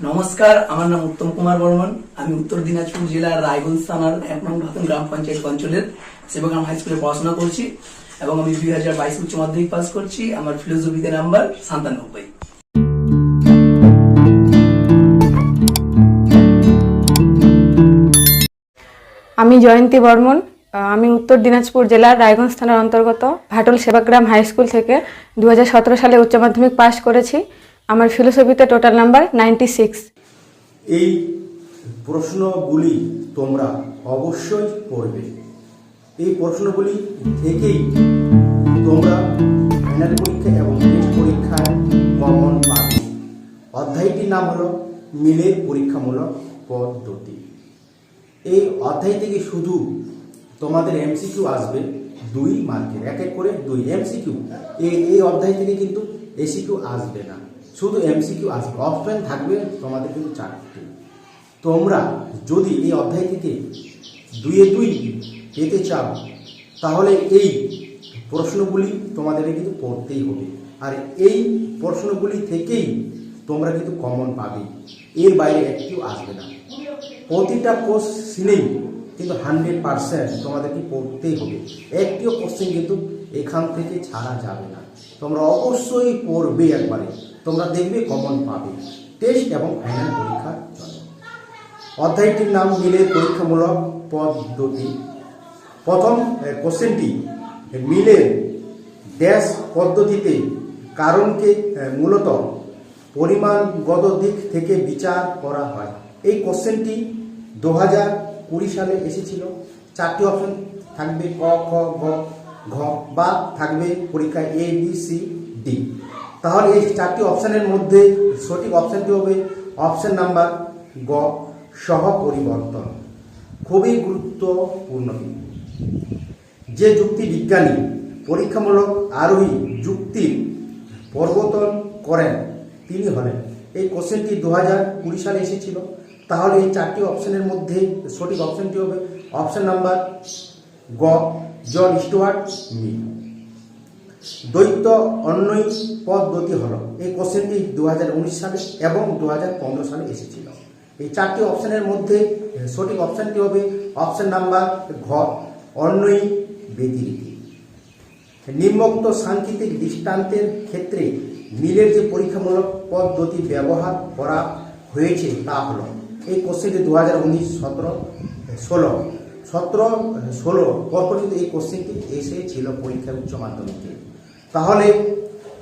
নমস্কার, আমার নাম উত্তম কুমার বর্মন। আমি উত্তর দিনাজপুর জেলার রায়গঞ্জ থানার 1 নং ভাতন গ্রাম পঞ্চায়েত অঞ্চলের সেবাগ্রাম হাই স্কুলে পড়াশোনা করছি এবং আমি 2022 উচ্চ মাধ্যমিক পাস করছি। আমার ফিলোসফিতে নাম্বার 97। আমি জয়ন্তী বর্মন। আমি উত্তর দিনাজপুর জেলার রায়গঞ্জ থানার অন্তর্গত ভাটল সেবাগ্রাম হাই স্কুল থেকে 2017 সালে উচ্চ মাধ্যমিক পাস করেছি। আমার ফিলোসফিতে টোটাল নাম্বার 96। এই প্রশ্নগুলি তোমরা অবশ্যই পড়বে। এই প্রশ্নগুলি থেকেই তোমরা ফাইনাল পরীক্ষা এবং টেস্ট পরীক্ষায় কমন পাবে। অধ্যায়টির নাম হলো মিলের পরীক্ষামূলক পদ্ধতি। এই অধ্যায় থেকে শুধু তোমাদের এমসিকিউ আসবে 2 মার্কের, এক এক করে 2 এমসিকিউ। এই অধ্যায় থেকে কিন্তু এসিকিউ আসবে না, শুধু এমসিকিউ আসবে। অপশন থাকবে তোমাদের কিন্তু 4টি। তোমরা যদি এই অধ্যায় থেকে 2-2 পেতে চাও তাহলে এই প্রশ্নগুলি তোমাদের কিন্তু পড়তেই হবে। আর এই প্রশ্নগুলি থেকেই তোমরা কিন্তু কমন পাবে, এর বাইরে একটিও আসবে না। প্রতিটা কোশ্চেনেই কিন্তু 100% তোমাদেরকে পড়তেই হবে। একটিও কোশ্চেন কিন্তু এখান থেকে ছাড়া যাবে না। তোমরা অবশ্যই পড়বে একবারে, তোমরা দেখবে কমন পাবে টেস্ট এবং ফাইনাল পরীক্ষার জন্য। অধ্যায়টির নাম মিলের পরীক্ষামূলক পদ্ধতি। প্রথম কোশ্চেনটি, মিলের ড্যাশ পদ্ধতিতে কারণকে মূলত পরিমাণগত দিক থেকে বিচার করা হয়। এই কোশ্চেনটি 2020 সালে এসেছিল। 4টি অপশন থাকবে, ক, খ, গ, ঘ, বা থাকবে পরীক্ষায় এ, বি, সি, ডি। তাহলে এই 4টি অপশনের মধ্যে সঠিক অপশনটি হবে অপশন নাম্বার গ, সহ পরিবর্তন। খুবই গুরুত্বপূর্ণ। যে যুক্তি বিজ্ঞানী পরীক্ষামূলক আরোহী যুক্তির প্রবর্তন করেন তিনি হলেন। এই কোশ্চেনটি 2020 সালে এসেছিল। তাহলে এই 4টি অপশনের মধ্যে সঠিক অপশনটি হবে অপশন নাম্বার গ, জন স্টুয়ার্ট মিল। দ্বৈত অন্বয়ী পদ্ধতি হলো, এই কোশ্চেনটি 2019 সালে এবং 2015 সালে এসেছিল। এই 4টি অপশনের মধ্যে সঠিক অপশনটি হবে অপশন নাম্বার ঘ, অন্বয়ী ব্যতিরিক্ত। নিম্নোক্ত সাংকেতিক দৃষ্টান্তের ক্ষেত্রে মিলের যে পরীক্ষামূলক পদ্ধতি ব্যবহার করা হয়েছে তা হলো, এই কোশ্চেনটি 2019, 17, 16 পরপর কিন্তু এই কোশ্চেনটি এসেছিল পরীক্ষা উচ্চ মাধ্যমিকে। তাহলে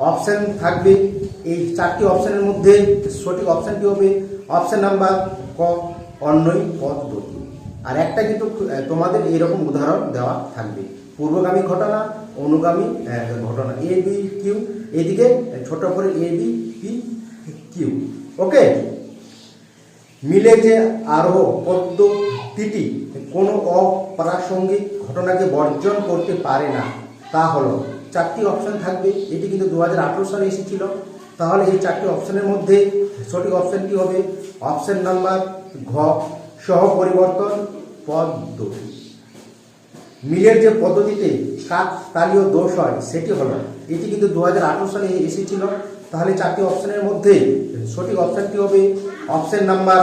অপশন থাকবে এই 4টি অপশনের মধ্যে সঠিক অপশনটি হবে অপশন নাম্বার ক, অন্বয়ী পদ্ধতি। আর একটা কিন্তু তোমাদের এইরকম উদাহরণ দেওয়া থাকবে, পূর্বগামী ঘটনা, অনুগামী ঘটনা, এ, বি, কিউ, এদিকে ছোট করে এ, বি, পি, কিউ। ওকে। মিলে যে আরোহ পদ্ধতিটি কোনো অপ্রাসঙ্গিক ঘটনাকে বর্জন করতে পারে না তা হলো, 4টি অপশন থাকবে। এটি কিন্তু 2018 সালে এসেছিল। তাহলে এই 4টি অপশনের মধ্যে সঠিক অপশনটি হবে অপশন নাম্বার ঘ, সহ পরিবর্তন পদ্ধতি। মিলের যে পদ্ধতিতে কাকতালীয় দোষ হয় সেটি হলো, এটি কিন্তু 2018 সালে এসেছিল। তাহলে 4টি অপশনের মধ্যে সঠিক অপশনটি হবে অপশন নাম্বার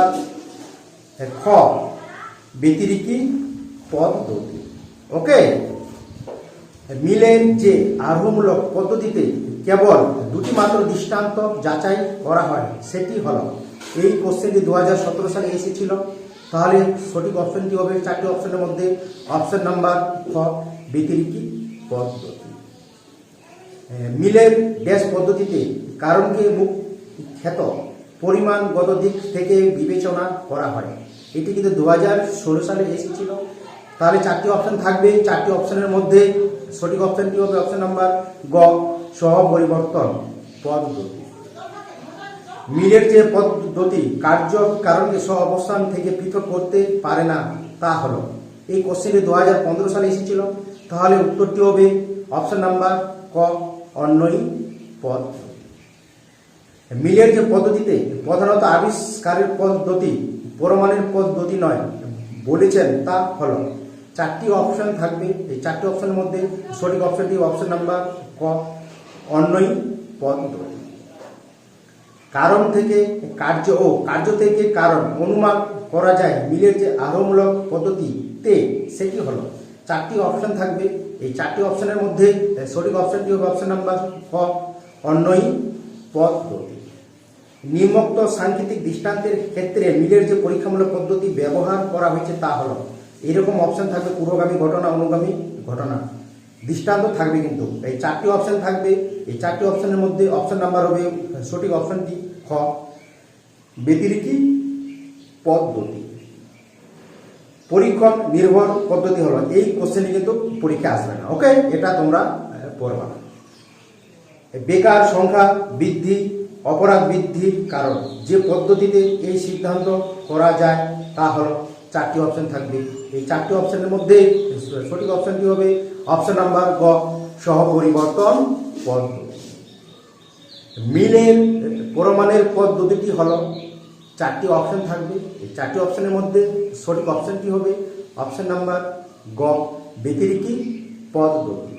খ, ব্যতিরিক্ত পদ্ধতি। ওকে। মিলের যে আরোহমূলক পদ্ধতিতে কেবল 2টি মাত্র দৃষ্টান্ত যাচাই করা হয় সেটি হলো, এই কোশ্চেনটি 2017 সালে এসেছিল। তাহলে সঠিক অপশনটি হবে 4টি অপশনের মধ্যে অপশন নাম্বার খ, ব্যতিরিক্ত পদ্ধতি। মিলের ড্যাশ পদ্ধতিতে কারণকে মুখ্যত পরিমাণগত দিক থেকে বিবেচনা করা হয়। এটি কিন্তু 2016 সালে এসেছিল। তাহলে 4টি অপশন থাকবে। 4টি অপশনের মধ্যে সঠিক অপশনটি হবে অপশন নাম্বার গ, সহ পরিবর্তন পদ্ধতি। মিলের যে পদ্ধতি কার্য কারণকে সহ অবস্থান থেকে পৃথক করতে পারে না তা হলো, এই কোশ্চেনটি 2015 সালে এসেছিল। তাহলে উত্তরটি হবে অপশন নাম্বার ক, অন্বয়ী পদ্ধতি। মিলের যে পদ্ধতিতে প্রধানত আবিষ্কারের পদ্ধতি প্রমাণের পদ্ধতি নয় বলেছেন তা হলো, 4টি অপশন থাকবে। এই 4টি অপশনের মধ্যে সঠিক অপশনটি অপশন নাম্বার ক, অন্বয়ী পদ্ধতি। কারণ থেকে কার্য ও কার্য থেকে কারণ অনুমান করা যায় মিলের যে আরোহমূলক পদ্ধতিতে সেটি হলো, 4টি অপশন থাকবে। এই 4টি অপশনের মধ্যে সঠিক অপশনটি হবে অপশন নাম্বার ক, অন্যই পদ্ধতি। নিম্নোক্ত সাংকেতিক দৃষ্টান্তের ক্ষেত্রে মিলের যে পরীক্ষামূলক পদ্ধতি ব্যবহার করা হয়েছে তা হলো, এরকম অপশন থাকবে পূর্বগামী ঘটনা, অনুগামী ঘটনা, দৃষ্টান্ত থাকবে। কিন্তু এই 4টি অপশন থাকবে। এই 4টি অপশনের মধ্যে অপশন নাম্বার হবে সঠিক অপশনটি খ, ব্যতিরেকী পদ্ধতি। পরীক্ষণ নির্ভর পদ্ধতি হলো, এই কোশ্চেনটি কিন্তু পরীক্ষা আসবে না, ওকে, এটা তোমরা পড়বা। বেকার সংখ্যা বৃদ্ধি, অপরাধ বৃদ্ধির কারণ, যে পদ্ধতিতে এই সিদ্ধান্ত করা যায় তা হলো, 4টি অপশন থাকবে। এই 4টি অপশনের মধ্যে সঠিক অপশনটি হবে অপশন নাম্বার গ, সহপরিবর্তন পদ্ধতি। মিলের প্রমাণের পদ্ধতিটি হলো, 4টি অপশন থাকবে। এই 4টি অপশনের মধ্যে সঠিক অপশনটি হবে অপশন নাম্বার গ, ব্যতিরেকী পদ্ধতি।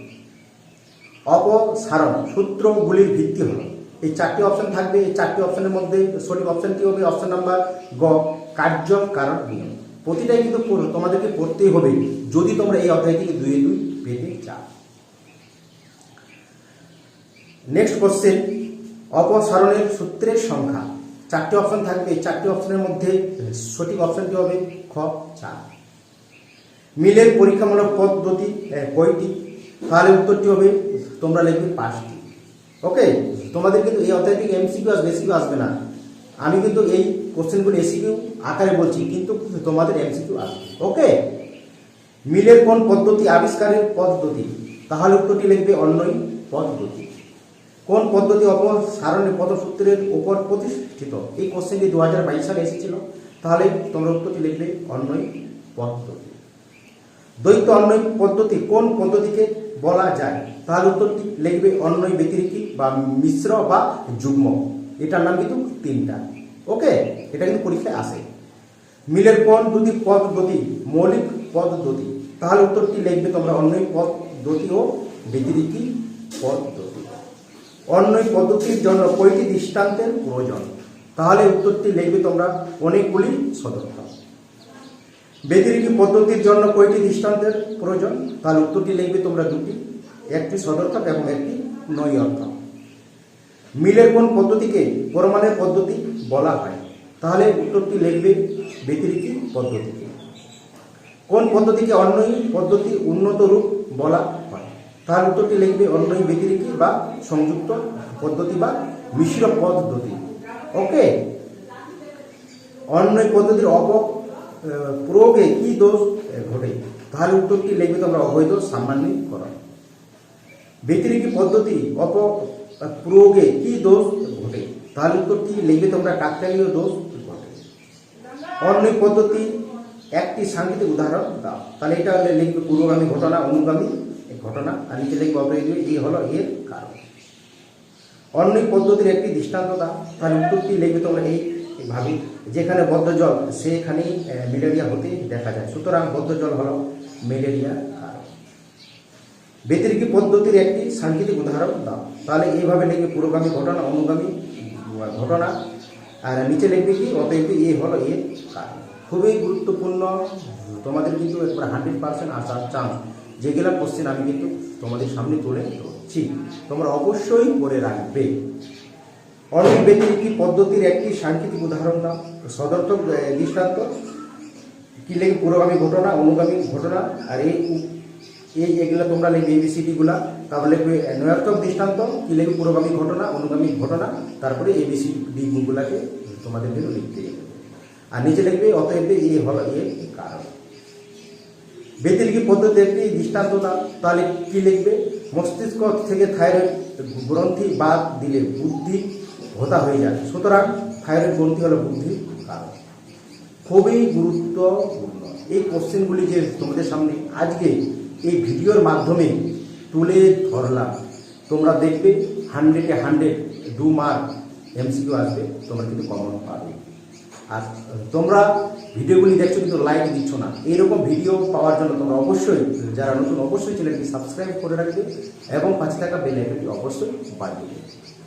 অপসারণ সূত্রগুলির ভিত্তি হলো, এই 4টি অপশন থাকবে। এই 4টি অপশনের মধ্যে সঠিক অপশনটি হবে অপশন নাম্বার গ, কার্য কারণ নিয়ম। প্রতিটাই কিন্তু তোমাদেরকে পড়তেই হবে যদি তোমরা এই অধ্যায় থেকে 2-2 পেতে চাও। নেক্সট কোশ্চেন, অপসারণের সূত্রের সংখ্যা। 4টি অপশন থাকবে। এই 4টি অপশনের মধ্যে সঠিক অপশনটি হবে খ, 4। মিলের পরীক্ষামূলক পদ্ধতি কয়টি? তাহলে উত্তরটি হবে, তোমরা লিখবে 5টি। ওকে, তোমাদের কিন্তু এই অধ্যায় থেকে এমসিকিউ আসবে, এসিকিউ আসবে না। আমি কিন্তু এই কোশ্চেনগুলো এসিকিউ আকারে বলছি, কিন্তু তোমাদের এমসিকিউ আসবে। ওকে, মিলের কোন পদ্ধতি আবিষ্কারের পদ্ধতি? তাহলে উত্তরটি লিখবে অন্যই পদ্ধতি। কোন পদ্ধতি অপসারণের পদসূত্রের উপর প্রতিষ্ঠিত? এই কোশ্চেনটি 2022 সালে এসেছিল। তাহলে তোমরা উত্তরটি লিখবে অন্যই পদ্ধতি। দ্বৈত অন্যয় পদ্ধতি কোন পদ্ধতিকে বলা যায়? তাহলে উত্তরটি লিখবে অন্যয় ব্যতিরেকী বা মিশ্র বা যুগ্ম। এটার নাম কিন্তু 3টা। ওকে, এটা কিন্তু পরীক্ষায় আসে। মিলের কোন দুটি পদ্ধতি মৌলিক পদ্ধতি? তাহলে উত্তরটি লিখবে তোমরা অন্যয় পদ্ধতি ও ব্যতিরেকী পদ্ধতি। অন্যয় পদ্ধতির জন্য কয়টি দৃষ্টান্তের প্রয়োজন? তাহলে উত্তরটি লিখবে তোমরা অনেকগুলি সদর্থক। ব্যতিরেকী পদ্ধতির জন্য কয়টি দৃষ্টান্তের প্রয়োজন? তাহলে উত্তরটি লিখবে তোমরা 2টি, একটি সদর্থক এবং একটি নৈর্থক। মিলের কোন পদ্ধতিকে প্রমাণের পদ্ধতি বলা হয়? তাহলে উত্তরটি লিখবে ব্যতিরেকী পদ্ধতিকে। কোন পদ্ধতিকে অন্যয় পদ্ধতি উন্নত রূপ বলা হয়? তাহলে উত্তরটি লিখবে অন্যয় ব্যতিরেকী বা সংযুক্ত পদ্ধতি বা মিশ্র পদ্ধতি। ওকে, অন্যয় পদ্ধতির প্রয়োগে কি দোষ ঘটে? তাহলে উত্তরটি লিখবে তোমরা অবৈধ সামান্যীকরণ। ব্যতিরেকী পদ্ধতি প্রয়োগে কি দোষ ঘটে? তাহলে উত্তরটি লিখবে তোমরা কাকতালীয় দোষ ঘটে। অন্যয় পদ্ধতি একটি সাংকেতিক উদাহরণ দাও। তাহলে এটা লিখবে পূর্বগামী ঘটনা, অনুগামী ঘটনা, আর নিচে লিখবে অবৈধ, এই হলো এর কারণ। অন্যয় পদ্ধতির একটি দৃষ্টান্ত দাও। তাহলে উত্তরটি লিখবে তোমরা এইভাবে, যেখানে বদ্ধ জল সেখানেই ম্যালেরিয়া হতে দেখা যায়, সুতরাং বদ্ধ জল হলো ম্যালেরিয়ার কারণ। ব্যতিরেকী পদ্ধতির একটি সাংকেতিক উদাহরণ দাও। তাহলে এইভাবে লিখবে পূর্বগামী ঘটনা, অনুগামী ঘটনা, আর নিচে লিখবে কি অতএব এই হলো এর কারণ। খুবই গুরুত্বপূর্ণ, তোমাদের কিন্তু একবার 100% আসার চান্স। যেগুলো কোশ্চেন আমি কিন্তু তোমাদের সামনে তুলে ধরছি, তোমরা অবশ্যই করে রাখবে। অন্যয় ব্যতিরেকী পদ্ধতির একটি সাংকেতিক উদাহরণ দাও। সদর্থক দৃষ্টান্ত কি লিখবে? পুরোগামী ঘটনা, অনুগামী ঘটনা, আর এগুলো তোমরা লিখবে ABCD-গুলা। তারপরে লিখবে নৈর্থক দৃষ্টান্ত কি লিখবে? পুরোগামী ঘটনা, অনুগামী ঘটনা, তারপরে ABCD-গুলাকে তোমাদের জন্য লিখতে হবে। আর নিচে লিখবে অতএব এই হলো এর কারণ। ব্যতিরেকী পদ্ধতির একটি দৃষ্টান্ত দাও। তাহলে কি লিখবে? মস্তিষ্ক থেকে থাইরয়েড গ্রন্থি বাদ দিলে বুদ্ধি ভোতা হয়ে যায়, সুতরাং থাইরয়েড গ্রন্থি হলো বুদ্ধির কারণ। খুবই গুরুত্বপূর্ণ এই কোশ্চেনগুলি যে তোমাদের সামনে আজকে এই ভিডিওর মাধ্যমে তুলে ধরলাম। তোমরা দেখবে 100-এ 100 2 মার্ক এমসিকিউ আসবে, তোমরা কিন্তু কমন পাবে। আর তোমরা ভিডিওগুলি দেখছো কিন্তু লাইক দিচ্ছ না। এইরকম ভিডিও পাওয়ার জন্য তোমরা অবশ্যই, যারা নতুন, অবশ্যই চ্যানেলটি সাবস্ক্রাইব করে রাখবে এবং পাশে থাকা বেল আইকনটি অবশ্যই বাজিয়ে দেবে।